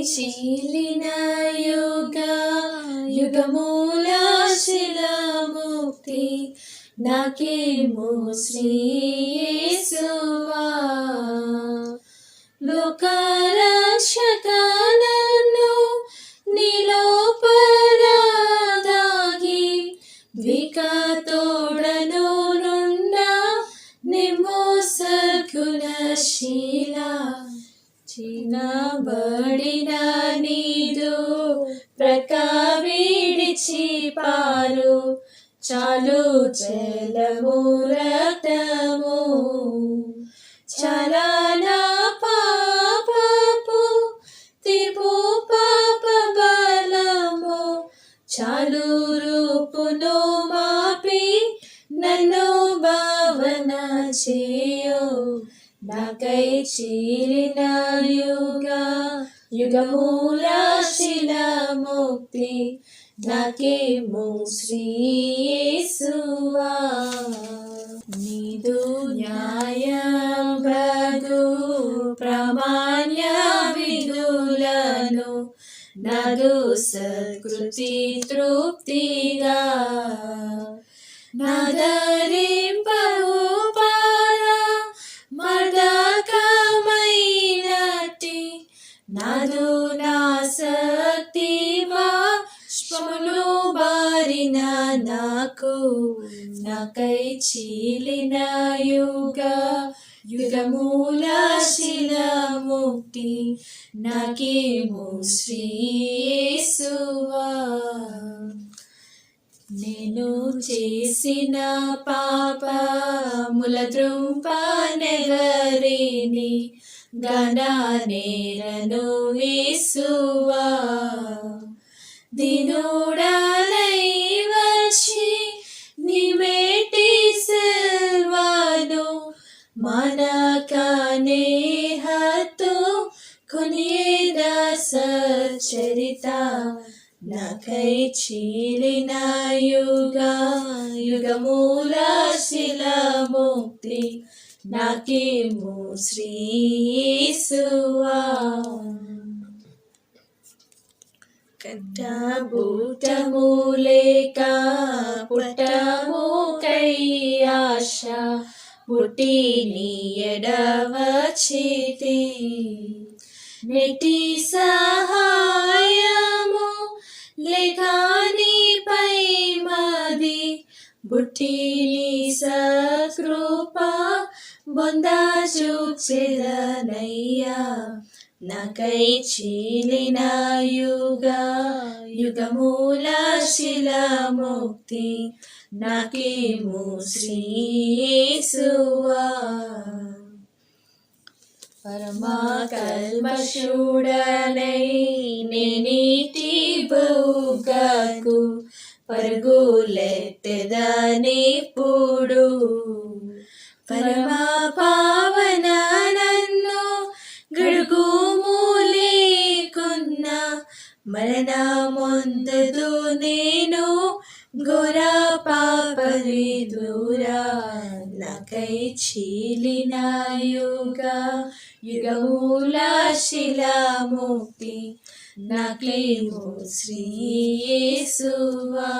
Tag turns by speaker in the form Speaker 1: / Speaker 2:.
Speaker 1: చీలిన యుగ యుగమూల శిలముక్తి నాకేమో శ్రీ యేసువా లోకరక్షకనను నిలోపరాదాగి వికతోడను నుండ నిమోసకులశీల చినబడిన నీదు ప్రకవిడిచి పారు చాలు జలము రక్తము చలన పాపపు తిపు పాప బలము చాలు రూపును మాపి నన్ను భావన చేయు నాకై చీలిన యుగ యుగమూల శిలముక్తి నాకేమో శ్రీ యేసువా నీదు న్యాయ బ్రదు ప్రామాణ్య విధులను నదు సత్కృతి తృప్తిగా నదరింపవు మర్దకమైనటి నాదు నాసక్తివా శ్రమలు బారిన నాకు నాకై చీలిన యుగ యుగమూల శిలముక్తి నాకేమో శ్రీ యేసువా నేను చేసిన పాపముల త్రుంపనెవరిని గణనేరను యేసువా దినుడలై వచ్చి నివేటి సెల్వాను మనకనే హత్తు కొనియేద సచరిత నాకై చీలిన యుగ యుగమూల శిలముక్తి నాకేమో శ్రీ యేసువా కట్టబూటము లేక పుట్టము కై ఆశ పుట్టి నీ ఎడవచితి నెటి సహాయము లేక నీపై మది బుట్టి నీ సకృప బొందజూచెదనయ్యా నాకై చీలిన యుగ యుగమూల శిలముక్తి నాకేమో శ్రీ యేసువా పరమా కల్మషుడనై నేనీటి బౌగకు పరుగులెత్తెదనిప్పుడు పరమా పావన నన్ను గడుగుము లేకున్న మరణమొందదు నేను ఘోర పాపరి దూరా నాకై చీలిన యుగ యుగమూల శిలముక్తి నాకేమో శ్రీ యేసువా